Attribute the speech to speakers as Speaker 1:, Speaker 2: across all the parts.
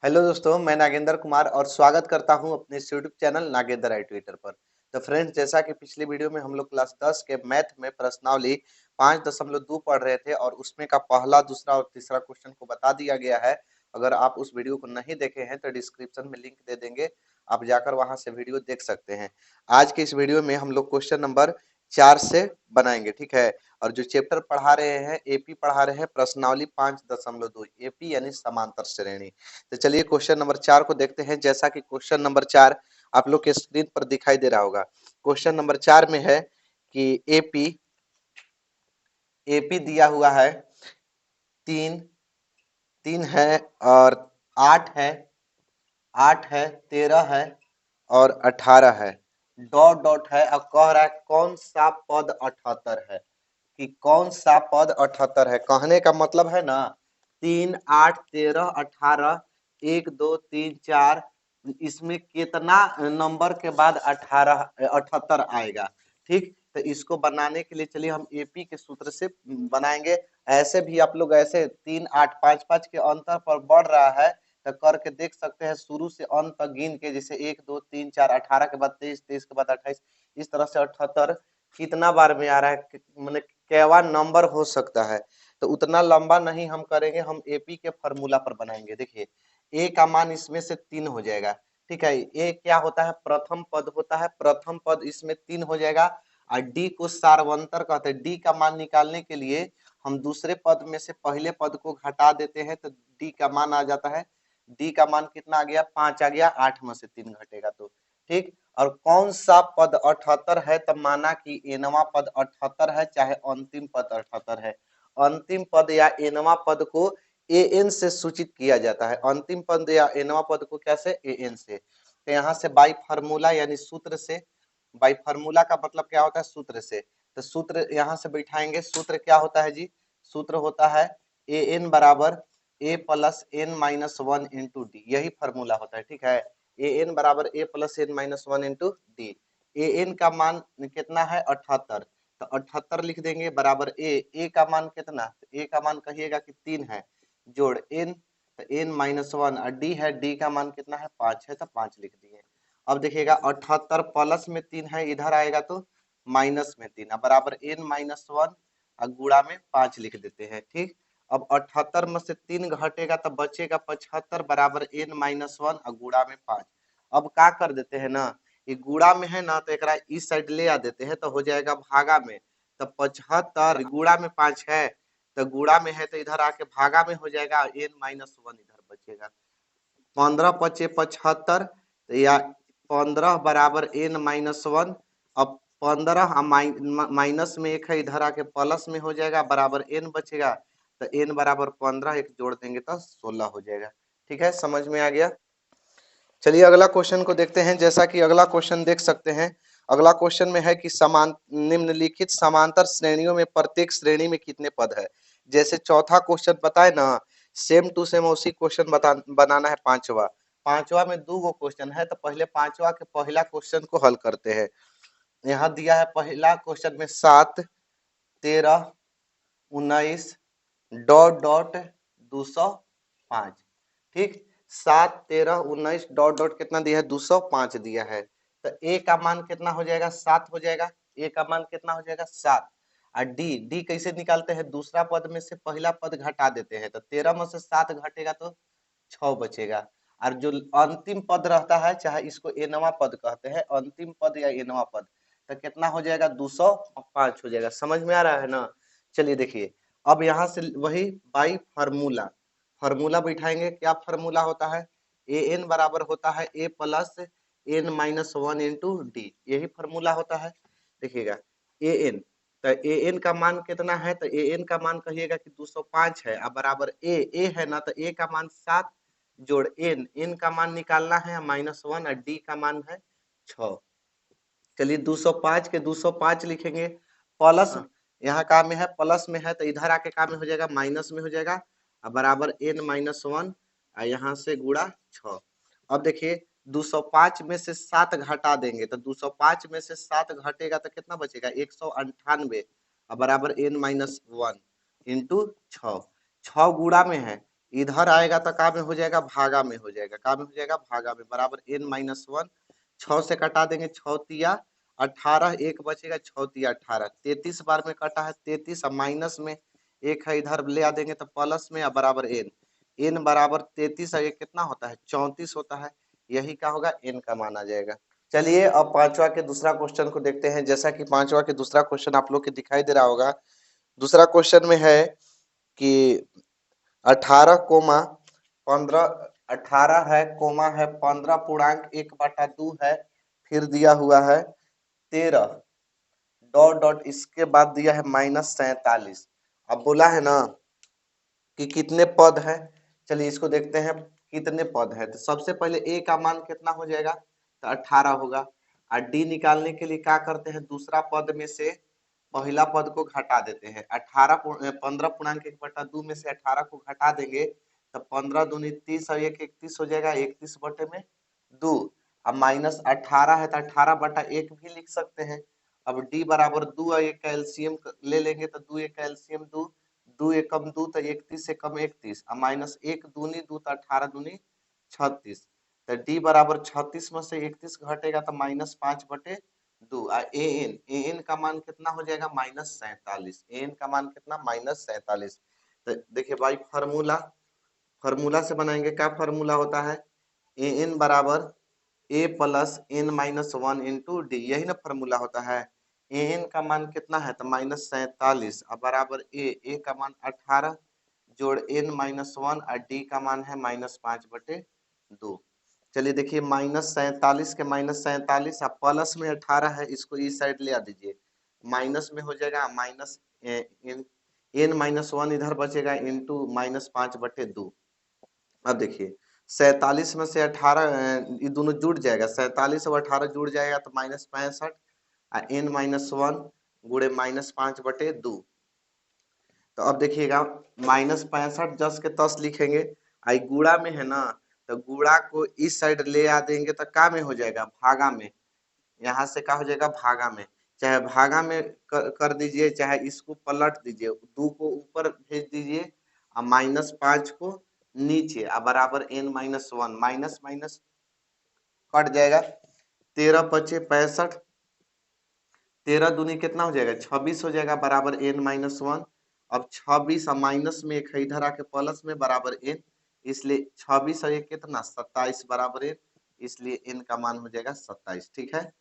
Speaker 1: Hello दोस्तों, मैं नागेंद्र कुमार और स्वागत करता हूं अपने यूट्यूब चैनल नागेंद्र आई ट्विटर पर। तो फ्रेंड्स, जैसा कि पिछली वीडियो में हम लोग क्लास 10 के मैथ में प्रश्नावली 5.2 पढ़ रहे थे और उसमें का पहला, दूसरा और तीसरा क्वेश्चन को बता दिया गया है। अगर आप उस वीडियो को नहीं देखे हैं तो डिस्क्रिप्शन में लिंक दे देंगे, आप जाकर वहां से वीडियो देख सकते हैं। आज के इस वीडियो में हम लोग क्वेश्चन नंबर 4 से बनाएंगे, ठीक है। और जो चैप्टर पढ़ा रहे हैं, एपी पढ़ा रहे हैं, प्रश्नावली 5.2 एपी यानी समांतर श्रेणी। तो चलिए क्वेश्चन नंबर 4 को देखते हैं। जैसा कि क्वेश्चन नंबर 4 आप लोग के स्क्रीन पर दिखाई दे रहा होगा। क्वेश्चन नंबर 4 में है कि एपी एपी दिया हुआ है 3 3 है और 8 है, 8 है, 13 है और 18 है, डॉट डॉट है और कह रहा है कौन सा पद 78 है, कि कौन सा पद 78 है। कहने का मतलब है ना, 3, 8, 13, 18, 1, 2, 3, 4, इसमें कितना नंबर के बाद 78 आएगा। ठीक, तो इसको बनाने के लिए चलिए हम एपी के सूत्र से बनाएंगे। ऐसे भी आप लोग ऐसे 3, 8, 5, 5 के अंतर पर बढ़ रहा है तो करके देख सकते हैं, शुरू से अंत तक गिन के, जैसे 1, 2, 3, 4, 18 के बाद 23, 23 के बाद 28, इस तरह से 78 कितना बार में आ रहा है, मैंने केवा नंबर हो सकता है। तो उतना लंबा नहीं हम करेंगे, हम एपी के फॉर्मूला पर बनाएंगे। देखिए, ए का मान इसमें से 3 हो जाएगा, ठीक है। ए क्या होता है, प्रथम पद होता है, प्रथम पद इसमें 3 हो जाएगा। और डी को सार्वंतर कहते हैं। डी का मान निकालने के लिए हम दूसरे पद में से पहले पद को घटा देते हैं तो डी का मान आ जाता है। डी का मान कितना आ गया, 5 आ गया, 8 में से 3 घटेगा तो ठीक। और कौन सा पद 78 है, तब माना कि एनवा पद 78 है, चाहे अंतिम पद 78 है। अंतिम पद या एनवा पद को एन से सूचित किया जाता है। अंतिम पद या एनवा पद को कैसे, एन से। तो यहाँ से बाई फार्मूला यानी सूत्र से, बाई फार्मूला का मतलब क्या होता है, सूत्र से। तो सूत्र यहाँ से बैठाएंगे। सूत्र क्या होता है जी, सूत्र होता है ए एन बराबर A plus N minus 1 into D, यही फार्मूला होता है, ठीक है। ए एन बराबर A plus N minus 1 into D. A N का मान कितना है, 78, तो 78 लिख देंगे बराबर ए का मान कितना, ए का मान कहिएगा कि 3 है, जोड़ एन, तो एन माइनस 1, और डी है, डी का मान कितना है, 5 है, तो 5 लिख दिए। अब देखिएगा 78 प्लस में 3 है, इधर आएगा तो माइनस में 3 बराबर एन माइनस 1 और गुणा में 5 लिख देते हैं, ठीक। अब 78 में से 3 घटेगा तो बचेगा 75 बराबर एन माइनस 1 और गुणा में 5। अब क्या कर देते हैं ना, ये गुणा में है ना, तो एक इस साइड ले आ देते हैं तो हो जाएगा भागा में। तो 75 गुणा में 5 है, तो गुणा में है तो इधर आके भागा में हो जाएगा, एन माइनस 1 इधर बचेगा। 15 पचे 75, या 15 बराबर एन माइनस 1। अब 15 माइनस में 1 है, इधर आके प्लस में हो जाएगा, बराबर एन बचेगा। तो एन बराबर 15, एक जोड़ देंगे तो 16 हो जाएगा। ठीक है, समझ में आ गया। चलिए अगला क्वेश्चन को देखते हैं। जैसा कि अगला क्वेश्चन देख सकते हैं, अगला क्वेश्चन में है कि समान निम्नलिखित समांतर श्रेणियों में प्रत्येक श्रेणी में कितने पद है। जैसे चौथा क्वेश्चन बताए ना, सेम टू सेम उसी क्वेश्चन बनाना है। पांचवा पांचवा में 2 गो क्वेश्चन है, तो पहले पांचवा के पहला क्वेश्चन को हल करते हैं। यहाँ दिया है पहला क्वेश्चन में 7, 13, 19 डॉट डॉट 205, ठीक। 7, 13, 19 डॉट डॉट कितना दिया है, 205 दिया है। तो ए का मान कितना हो जाएगा, 7 हो जाएगा। ए का मान कितना हो जाएगा, 7। और डी डी कैसे निकालते हैं, दूसरा पद में से पहला पद घटा देते हैं, तो 13 में से 7 घटेगा तो 6 बचेगा। और जो अंतिम पद रहता है, चाहे इसको एनवा पद कहते हैं, अंतिम पद या एनवा पद, तो कितना हो जाएगा, 205 हो जाएगा। समझ में आ रहा है ना। चलिए देखिए, अब यहाँ से वही बाई फार्मूला, फार्मूला बैठाएंगे। क्या फार्मूला होता है, ए एन बराबर होता है A plus N minus 1 into D, यही फार्मूला होता है। देखिएगा ए एन, तो ए एन का मान कितना है, तो ए एन का मान कहिएगा कि 205 है, अब बराबर ए है ना, तो ए का मान 7 जोड़ एन, एन का मान निकालना है -1 और डी का मान है 6। चलिए 205 के 205 लिखेंगे, प्लस यहाँ का में है, प्लस में है तो इधर आके का में हो जाएगा, माइनस में हो जाएगा, और बराबर एन माइनस 1 और यहाँ से गुणा 6। अब देखिए 205 में से 7 घटा देंगे, तो 205 में से 7 घटेगा तो कितना बचेगा, 198 और बराबर एन माइनस 1 इंटू 6। 6 गुणा में है, इधर आएगा तो का में हो जाएगा, भागा में हो जाएगा, का में हो जाएगा, भागा में, बराबर n-1। 6 से कटा देंगे, 6 तिया 18, एक बचेगा, 6 तिया 18, 33 बार में कटा है 33, अब माइनस में एक है इधर ले आ देंगे तो प्लस में, बराबर n बराबर 33 और ये कितना होता है, 34 होता है। यही क्या होगा, n का मान आ जाएगा। चलिए अब पांचवा के दूसरा क्वेश्चन को देखते हैं। जैसा कि पांचवा के दूसरा क्वेश्चन आप लोग के दिखाई दे रहा होगा, दूसरा क्वेश्चन में है कि 18,15, 18 है, कोमा है 15.1/2 है, फिर दिया हुआ है 13, डॉट डॉट, इसके बाद दिया है -47। अब बोला है ना कि कितने पद है। चलिए इसको देखते हैं कितने पद है। तो सबसे पहले a का मान कितना हो जाएगा, तो 18 होगा। और d निकालने के लिए क्या करते हैं, दूसरा पद में से पहला पद को घटा देते हैं। 15.1/2 में से 18 को घटा देंगे तो 15 दूनी 30 और 1 31 हो जाएगा, 31/2। अब -18 है तो 18/1 भी लिख सकते हैं। अब d बराबर 2 और 1 का एलसीएम ले लेंगे तो 2 1 का एलसीएम 2, 2 एकम 2 तो 31 एकम 31, अब -1 दूनी 2 तो 18 दूनी 36। तो d बराबर 36 में से 31 घटेगा तो -5/2। an का मान कितना हो जाएगा, -47। an का मान कितना, -47। तो देखिए भाई फार्मूला से बनाएंगे, क्या फार्मूला होता है, an बराबर a plus n-1 into D, यही ना फार्मूला होता है। an का मान कितना है, तो -47 अब बराबर a का मान 18 जोड़ n-1 और d का मान है -5/2। चलिए देखिए -47 के -47 अब प्लस में 18 है, इसको इस साइड ले आ दीजिए, माइनस में हो जाएगा, माइनस n-1 इधर बचेगा इंटू -5/2। अब देखिए 47 में से 18 ये दोनों जुड़ जाएगा, 47 और 18 जुड़ जाएगा तो -65 और n-1 गुणे -5/2। तो अब देखिएगा -65 10 के 10 लिखेंगे, आई गुणा में है ना, तो गुणा को इस साइड ले आ देंगे तो का में हो जाएगा, भागा में। यहाँ से क्या हो जाएगा, भागा में, चाहे भागा में कर दीजिए, चाहे इसको पलट दीजिए, 2 को ऊपर भेज दीजिए और -5 को नीचे, अब बराबर n-1, माइनस माइनस कट जाएगा, 13 पचे 65, 13 दूनी कितना हो जाएगा, 26 हो जाएगा, बराबर n-1। अब 26 और माइनस में एक इधर आके प्लस में, बराबर n, इसलिए 26 और ये कितना 27 बराबर n, इसलिए n का मान हो जाएगा 27। ठीक है,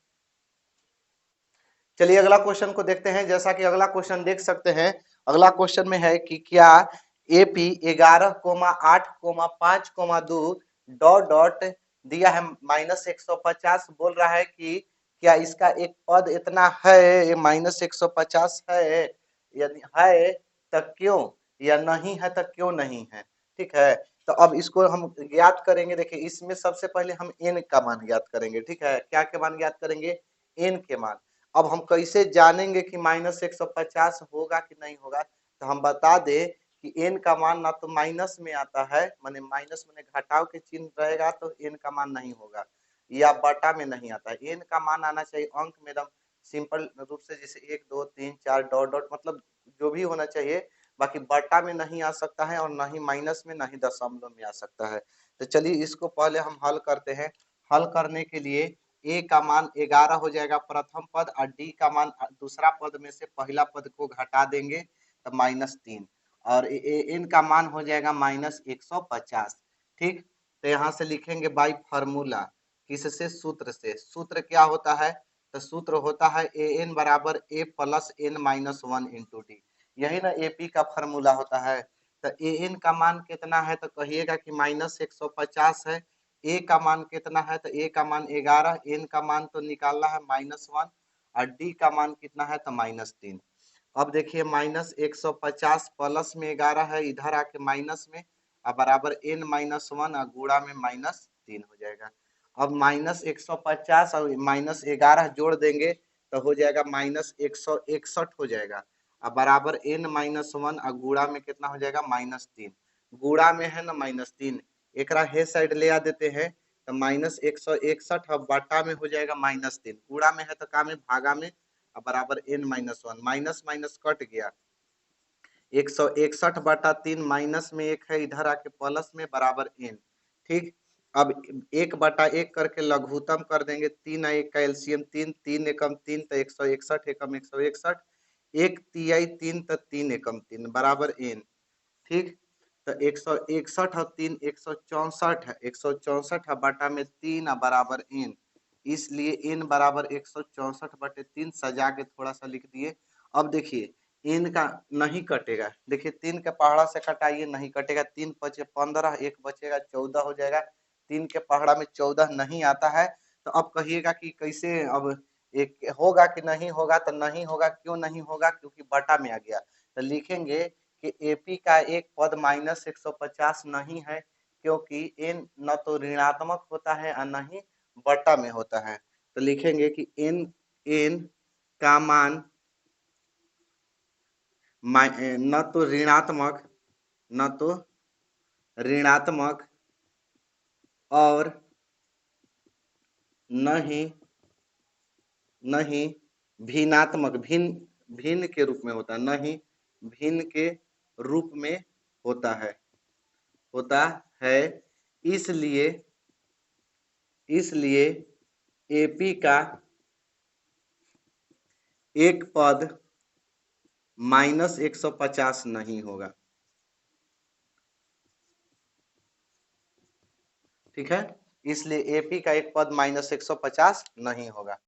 Speaker 1: चलिए अगला क्वेश्चन को देखते हैं। जैसा कि अगला क्वेश्चन देख सकते हैं, अगला क्वेश्चन में है कि क्या एपी 11,8,5,2 डॉट डॉट दिया है -150, बोल रहा है कि क्या इसका एक पद इतना है, ये -150 है, यदि है तो क्यों, या नहीं है तो क्यों नहीं है। ठीक है, तो अब इसको हम ज्ञात करेंगे। देखिए इसमें सबसे पहले हम n का मान ज्ञात करेंगे। ठीक है, क्या के मान ज्ञात करेंगे, n के मान। अब हम कैसे जानेंगे कि -150 होगा कि नहीं होगा, तो हम बता दे कि n का मान ना तो माइनस में आता है, माने माइनस माने घटाव के चिन्ह रहेगा तो n का मान नहीं होगा, या बटा में नहीं आता है। n का मान आना चाहिए अंक में एकदम सिंपल रूप से, जैसे 1 2 3 4 डॉट डॉट, मतलब जो भी होना चाहिए, बाकी बटा में नहीं आ सकता है और ना ही माइनस में, ना ही दशमलव में आ सकता है। तो चलिए इसको पहले हम हल करते हैं। हल करने के लिए a का मान 11 हो जाएगा प्रथम पद, और d का मान दूसरा पद में से पहला पद को घटा देंगे तो -3, और n का मान हो जाएगा -150। ठीक, तो यहाँ से लिखेंगे बाई फार्मूला, किससे, सूत्र से। सूत्र क्या होता है, तो सूत्र होता है an बराबर a plus n-1 into D, यही ना AP का फार्मूला होता है। तो an का मान कितना है, तो कहिएगा कि -150 है। a का मान कितना है, तो a का मान 11, n का मान तो निकालना है -1, और d का मान कितना है, तो -3। अब देखिए -150 प्लस में 11 है, इधर आके माइनस में, अब बराबर n-1 और गुणा में -3 हो जाएगा। अब -150 और -11 जोड़ देंगे तो हो जाएगा -161 हो जाएगा, अब बराबर n-1 और गुणा में कितना हो जाएगा, -3। गुणा में है ना -3, एकरा हे साइड ले आ देते हैं तो -161, अब बटा में हो जाएगा -3, गुणा में है तो का में, भागा में, अब बराबर n-1, माइनस माइनस कट गया, 161 बटा 3 माइनस में 1 है, इधर आके प्लस में बराबर n। ठीक, अब 1 बटा 1 करके लघुत्तम कर देंगे, 3 1 का एलसीएम 3, 3 एकम 3 तो 161 एकम 161, 1 तिहाई 3 तो 3 एकम 3 बराबर n। ठीक, तो 161 और 3 164 है, 164 बटा में 3 बराबर n, इसलिए n बराबर 164 बटे 3 सजा के थोड़ा सा लिख दिए। अब देखिए n का नहीं कटेगा, देखिए 3 के पहाड़ा से कटाइए, नहीं कटेगा, 3 बचे 15, 1 बचेगा 14 हो जाएगा, 3 के पहाड़ा में 14 नहीं आता है। तो अब कहिएगा कि कैसे, अब एक होगा कि नहीं होगा, तो नहीं होगा, क्यों नहीं होगा, क्योंकि बटा में आ गया। तो लिखेंगे कि एपी का एक पद माइनस 150 नहीं है, क्योंकि n न तो ऋणात्मक होता है और न ही बटा में होता है। तो लिखेंगे कि n का मान न तो ऋणात्मक और न ही भिन्नात्मक, भिन्न के रूप में होता है, न ही भिन्न के रूप में होता है। इसलिए एपी का एक पद माइनस 150 नहीं होगा। ठीक है, इसलिए एपी का एक पद माइनस 150 नहीं होगा।